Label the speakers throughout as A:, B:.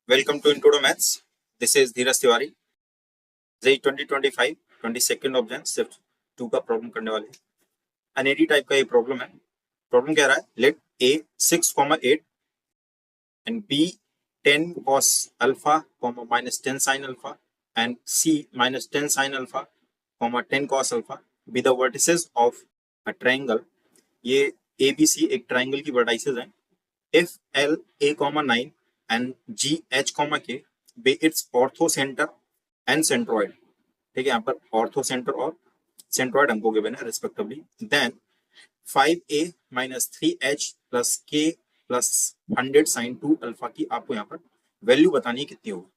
A: Welcome to Intro to Maths. This is Dheeraj Tiwari. JEE 2025 22nd of Jan shift 2 का problem करने वाले हैं. अनएडी type का ये प्रॉब्लम है. प्रॉब्लम कह रहा है late A 6,8 and B 10 cos alpha, minus 10 sin alpha and C minus 10 sin alpha, 10 cos alpha be the vertices of a triangle. ये ABC एक ट्राइंगल की वर्टिसेस हैं. If L A, 9 and G H, K be its orthocenter and centroid. ठीक है, यहाँ पर ऑर्थोसेंटर और centroid हमको गिवन है respectively. Then 5A minus 3H plus K plus 100 sin 2 alpha की आपको यहाँ पर वैल्यू बतानी है कितनी होगी.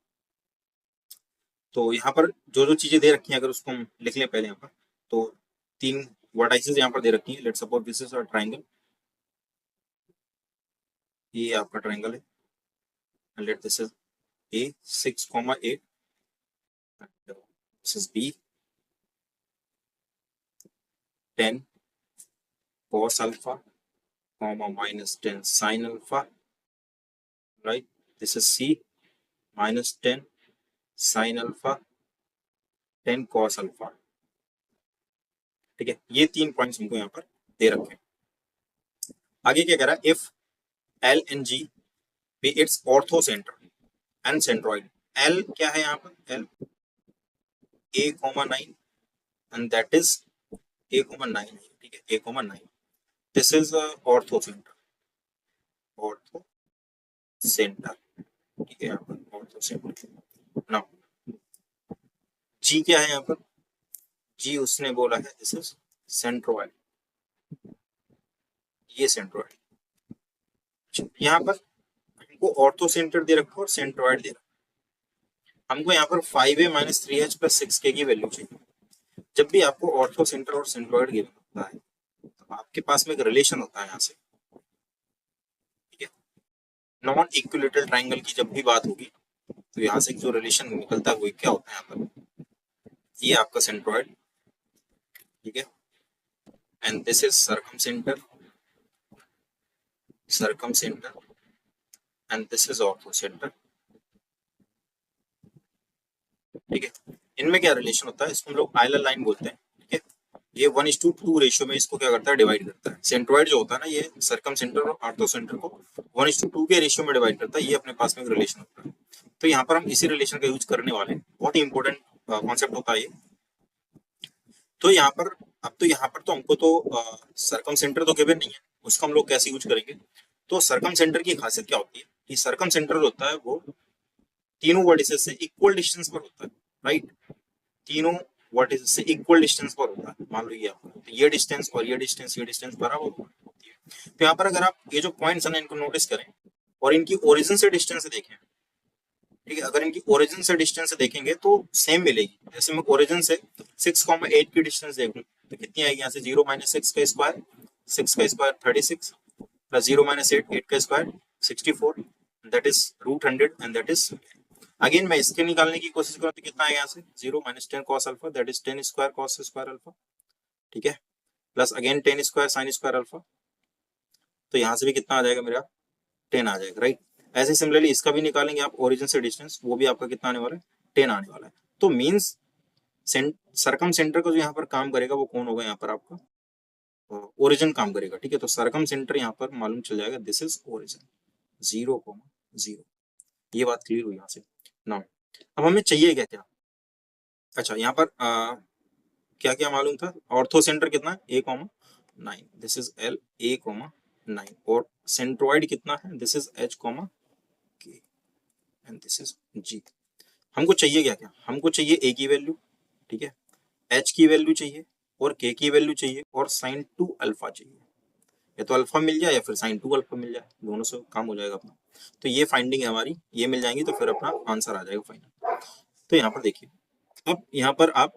A: तो यहाँ पर जो जो चीजें दे रखी हैं अगर उसको हम लिख लें पहले यहाँ पर, तो तीन वर्टाइसेस यहाँ पर दे रखी हैं. Let's suppose this is a triangle. ये आपका ट्राइंगल है. Let this is A 6,8 and this is B 10 cos alpha, minus 10 sin alpha, right? This is C minus 10 sin alpha, 10 cos alpha. ठीक है, ये तीन पॉइंट्स हमको यहाँ पर दे रखे हैं. आगे क्या कह रहा है? If L and G be its orthocenter and centroid. L क्या है यहाँ पर? L A, 9 and that is A, 9. ठीक है, A, 9. This is orthocenter. Orthocenter. ठीक है, यहाँ पर orthocenter. Now G क्या है यहाँ पर? G उसने बोला है this is centroid. ये centroid. यहाँ पर हमको ऑर्थोसेंटर दे रखा और सेंट्रॉइड दे रखा. हमको यहाँ पर 5A minus 3H plus 6K की वैल्यू चाहिए. जब भी आपको ऑर्थोसेंटर और सेंट्रॉइड गिवन होता है तो आपके पास में एक रिलेशन होता है यहाँ से. ठीक है, नॉन इक्विलेटरल ट्राइंगल की जब भी बात होगी तो यहाँ से जो रिलेशन निकलता है वो क्या होता है यहाँ पर? ये आपका सेंट्रॉइड. ठीक है, and this is circumcentre and this is orthocentre. ठीक है, इनमें क्या रिलेशन होता है? इसको हम लोग आयलर लाइन बोलते हैं. ठीक है, ये 1:2 रेशियो में इसको क्या करता है? डिवाइड करता है. सेंट्रॉइड जो होता है ना, ये सर्कमसेंटर और ऑर्थोसेंटर को 1:2 के रेशियो में डिवाइड करता है. ये अपने पास में एक रिलेशन होता है. तो यहाँ पर हम इसी रिलेशन का यूज करने वाले हैं. बहुत ही इंपॉर्टेंट कॉन्सेप्ट होता है ये. तो यहाँ पर अब तो यहाँ पर तो हमको तो सर्कमसेंटर तो गिवन नहीं है, उसका हम लोग कैसे यूज करेंगे? तो सर्कमसेंटर की खासियत क्या होती है कि सर्कमसेंटर होता है वो तीनों वर्टिसेस से इक्वल डिस्टेंस पर होता है. राइट, तीनों वर्टिसेस से इक्वल डिस्टेंस पर होता है. मान लो ये डिस्टेंस और ये डिस्टेंस बराबर होती है. तो यहाँ पर अगर आप ये जो पॉइंट्स हैं इनको नोटिस करें और इनकी ओरिजिन से डिस्टेंस देखें. ठीक है, अगर इनकी ओरिजिन से डिस्टेंस देखेंगे तो सेम मिलेगी. जैसे मैं ओरिजिन से 6,8 की डिस्टेंस देखूं तो कितनी आएगी? यहाँ से 0 - 6 का स्क्वायर, 6 का स्क्वायर 36 प्लस 0 - 8, 8 का square 64, that is √100 and that is. Again मैं इसके निकालने की कोशिश करूं तो कितना आएगा? यहाँ से 0 - 10 cos alpha, that is 10 square cos square alpha. ठीक है, plus again 10 square sin square alpha. तो यहाँ से भी कितना आ जाएगा? मेरा 10 आ जाएगा. राइट, ऐसे सिमिलरली इसका भी निकालेंगे आप ओरिजिन से डिस्टेंस, वो भी आपका कितना आने वाला है? 10 आने वाला है. तो मींस सर्कमसेंटर का जो यहाँ पर काम करेगा वो कौन होगा? यहाँ पर आपका ओरिजिन काम करेगा. ठीक है, तो सर्कमसेंटर यहाँ पर मालूम चल जाएगा दिस इज ओरिजिन 0,0. ये बात क्लियर हुई यहाँ से. नाउ अब हमें चाहिए क्या क्या? अच्छा, यहाँ पर क्या क्या मालूम था? ऑर्थोसेंटर कितना है? A, 9. This is L A, 9 और सेंट्रॉइड कितना है? This is H, K and this is G. हमको चाहिए क्या क्या? हमको चाहिए A की वैल्यू. ठीक है, H की वैल्यू चाहिए और K की वैल्यू चाहिए और sin 2 अल्फा चाहिए. या तो अल्फा मिल जाए या फिर sin 2 अल्फा मिल जाए, दोनों से काम हो जाएगा अपना. तो ये फाइंडिंग है हमारी, ये मिल जाएंगी तो फिर अपना आंसर आ जाएगा फाइनल. तो यहाँ पर देखिए, अब यहाँ पर आप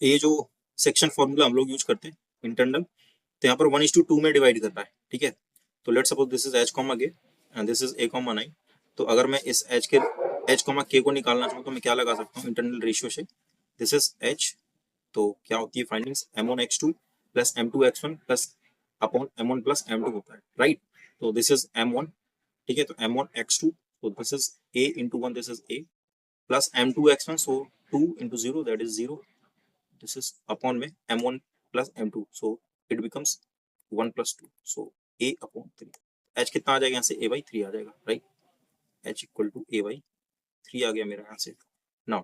A: ये जो सेक्शन फॉर्मूला हम लोग यूज करते हैं इंटरनल, तो यहाँ पर 1:2 में डिवाइड कर रहा है. ठीक है, तो let's suppose this is H, K and this is A, 9. तो अगर मैं इस H, K को निकालना चाहूँ तो मैं क्या लगा सकता हूँ? इंटरनल रेशियो से दिस इज H. तो क्या होती है findings? M1x2 plus M2x1 plus upon M1 plus M2 होता है. राइट, तो दिस इज M1. ठीक है, तो M1x2 so this is a into 1, this is a plus m2x1, so 2 into 0 that is 0, this is upon में m1 plus m2, so it becomes 1 plus 2, so a upon 3, h कितना आ जाएगा यहाँ से a by 3 आ जाएगा, right, h equal to a by 3 आ गया मेरा यहाँ से। नाउ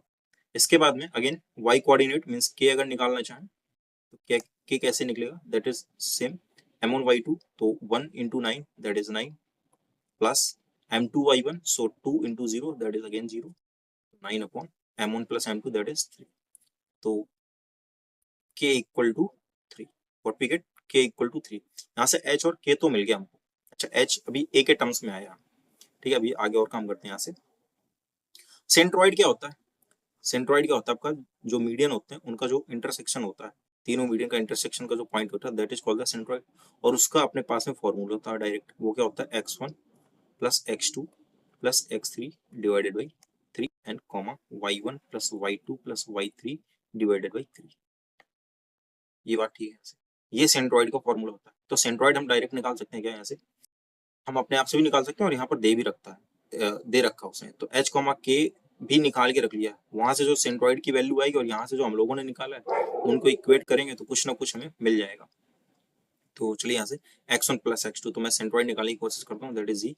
A: इसके बाद में again y coordinate means k अगर निकालना चाहें तो क्या k कैसे निकलेगा, that is same m1 y2, तो 1 into 9 that is 9 plus m2 y1, so 2 into 0 that is again 0, 9 upon m1 plus m2 that is 3, तो k equal to 3, what we get, k equal to 3, यहाँ से h और k तो मिल गया हमको। अच्छा h अभी a के टर्म्स में आया, ठीक है, अभी आगे और काम करते हैं। यहाँ से सेंट्रॉइड क्या होता है, सेंट्रॉइड क्या होता है, आपका जो मीडियन होते हैं उनका जो इंटरसेक्शन होता है, तीनों मीडियन का इंटरसेक्शन का जो पॉइंट होता है that is called the centroid, और उसका अपने पास में फॉर्मूला होता है डायरेक्ट, वो क्या होता है x1 plus x2 plus x3 divided by 3 and comma y1 plus y2 plus y3 divided by 3, ये बात ठीक है, ये सेंट्रॉइड का फॉर्मूला होता है। तो सेंट्रॉइड हम डायरेक्ट निकाल सकते हैं क्या, यहाँ से हम अपने आप से भी निकाल सकते हैं और यहाँ पर दे भी रखता है, दे रखा उसने, तो h कॉमा k भी निकाल के रख लिया, वहां से जो सेंट्रॉइड की वैल्यू आएगी और यहाँ से जो हम लोगों ने निकाला है उनको इक्वेट करेंगे तो कुछ ना कुछ हमें मिल जाएगा। तो चलिए यहाँ से x1 प्लस x2, तो मैं सेंट्रॉइड निकालने की कोशिश करता हूँ, दैट इज जी,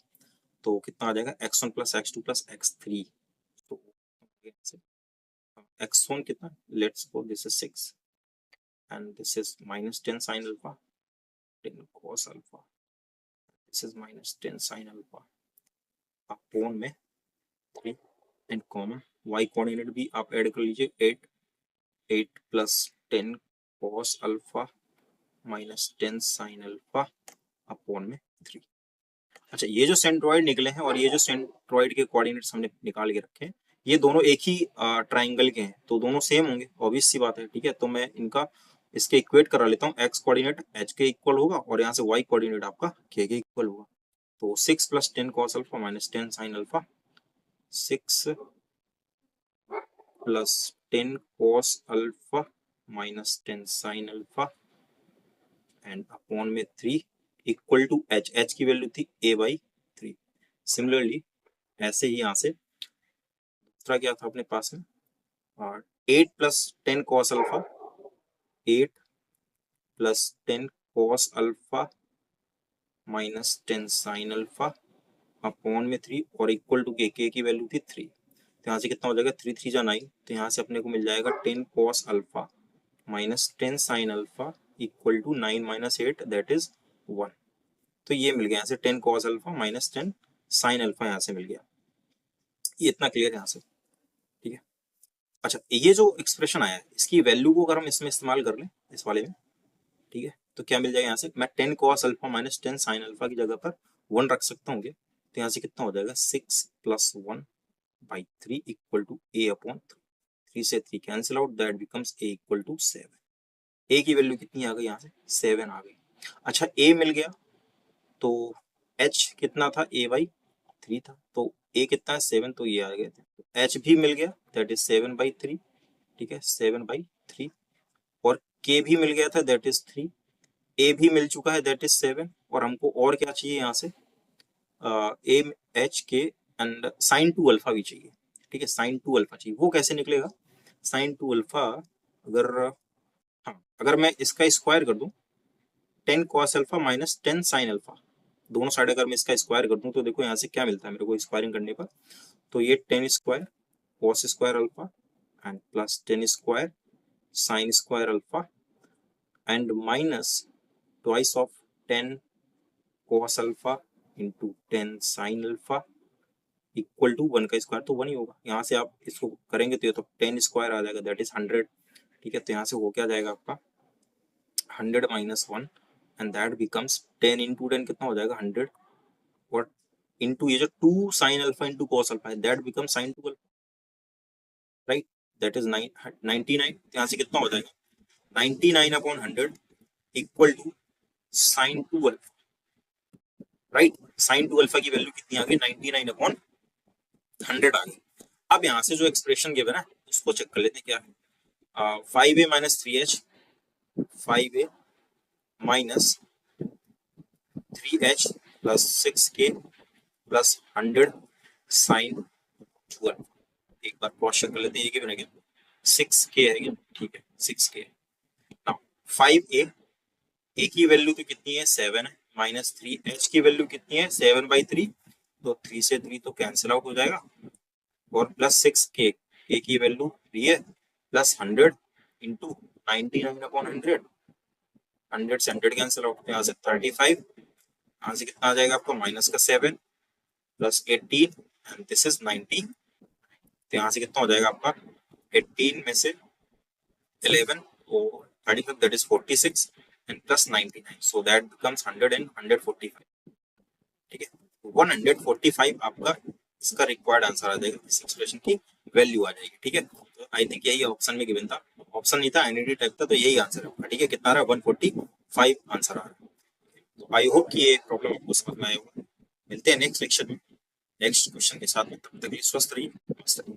A: तो कितना आ जाएगा x1 plus x2 plus x3, तो x1 कितना, let's go this is 6 and this is minus 10 sine alpha 10 cos alpha, this is minus 10 sine alpha upon में 3 एंड कॉमा y कोऑर्डिनेट भी आप ऐड कर लीजिए, 8 plus 10 cos alpha minus 10 sine alpha upon में 3। अच्छा, ये जो सेंट्रॉइड निकले हैं और ये जो सेंट्रॉइड के कोऑर्डिनेट्स हमने निकाल के रखे हैं, ये दोनों एक ही ट्राइंगल के हैं, तो दोनों सेम होंगे, ऑब्वियस सी बात है, ठीक है। तो मैं इनका इसके इक्वेट करा लेता हूँ, x कोऑर्डिनेट h के इक्वल होगा और यहाँ से y कोऑर्डिनेट आपका k के इक्वल होगा, तो 6 plus 10 cos alpha minus 10 sine alpha, 6 plus 10 cos alpha minus 10 sine alpha and upon में 3 इक्वल टू h की वैल्यू थी a बाई 3। सिमिलरली ऐसे ही यहाँ से दूसरा क्या था अपने पास में, 8 plus 10 cos alpha, 8 plus 10 cos alpha minus 10 sine alpha upon में 3 और इक्वल टू k की वैल्यू थी 3, तो यहाँ से कितना हो जाएगा, 3 3 जा 9, तो यहाँ से अपने को मिल जाएगा 10 cos alpha minus 10 sine alpha equal to 9 minus 8 that is 1, तो ये मिल गया यहाँ से 10 cos alpha minus 10 sine alpha यहाँ से मिल गया, ये इतना क्लियर है यहाँ से, ठीक है। अच्छा, ये जो एक्सप्रेशन आया है इसकी वैल्यू को अगर हम इसमें इस्तेमाल कर लें इस वाले में, ठीक है, तो क्या मिल जाएगा यहाँ से, मैं 10 cos alpha minus 10 sine alpha की जगह पर 1 रख सकता हूँ, तो यहाँ से कितना हो जाएगा 6 plus 1 by 3 equal to a upon 3 से 3 cancel out, that becomes a equal to 7, a की वैल्यू कितनी आ गई यहाँ से 7 आ गई। अच्छा, a मिल गया तो h कितना था, a बाई 3 था, तो a कितना है 7, तो ये आ गया, h भी मिल गया दैट इज 7 बाई 3, ठीक है 7 बाई 3, और k भी मिल गया था दैट इज 3, a भी मिल चुका है दैट इज 7, और हमको और क्या चाहिए यहाँ से, a h k and sine 2 alpha भी चाहिए, ठीक है, साइन 2 अल्फा चाहिए, वो कैसे निकलेगा, साइन 2 अल्फा अगर, हाँ अगर मैं इसका स्क्वायर कर दूं 10 cos alpha minus 10 sine alpha, दोनों साइड अगर मैं इसका स्क्वायर कर दूं तो देखो यहाँ से क्या मिलता है मेरे को स्क्वायरिंग करने पर, तो ये 10 square cos square alpha and plus 10 square sine square alpha and minus twice of 10 cos alpha into 10 sine alpha equal to 1 का स्क्वायर, तो 1 ही होगा, यहाँ से आप इसको करेंगे तो ये तो 10 स्क्वायर आ जाएगा दैट इज 100, ठीक है, तो यहाँ से हो क्या जाएगा आपका 100 minus 1 and that becomes 10 into 10 कितना हो जाएगा 100, और इंटू ये जो 2 sine alpha into cos alpha है that become sine 2 alpha, right, that is 99, यहाँ से कितना हो जाएगा 99 upon 100 equal to sine 2 alpha, right, sine 2 alpha की वैल्यू कितनी आ गई 99 अपॉन 100 आ गई। अब यहाँ से जो एक्सप्रेशन गिवन है उसको चेक कर लेते हैं क्या है, 5a minus 3h 5a minus 3h plus 6k plus 100 sine 12। एक बार क्रॉस चेक कर लेते हैं, ये गिवन है क्या? 6k है क्या? ठीक है 6k। नाउ 5a, a की वैल्यू तो कितनी है 7 है, -3। h की वैल्यू कितनी है 7/3, तो 3 से 3 तो कैंसिल आउट हो जाएगा, और +6k, a की वैल्यू 3 है, प्लस 100 इंटू 99/100, 100 से 100 कैंसिल आउट, यहाँ से 35, यहाँ से कितना आ जाएगा आपको -7 प्लस 18 एंड दिस इज 90, तो यहाँ से कितना हो जाएगा आपका 18 में से 11 और 35, that is 46 and plus 99, so that becomes 100 and 145। ठीक है, 145 आपका इसका रिक्वायर्ड आंसर आ जाएगा, इस एक्सप्रेशन की वैल्यू आ जाएगी। ठीक है, तो आई थिंक यही ऑप्शन में गिवन था, ऑप्शन नहीं था, एनईडी टाइप था, तो यही आंसर है आपका। ठीक है, कितना आ रहा है 145 आंसर आ रहा है। तो आई होप कि ये प्रॉब्लम आपको समझ में आया होगा। मिलते हैं नेक्स्ट लेक्चर में नेक्स्ट क्वेश्चन के साथ में, तब तक के लिए स्वस्थ रहिए।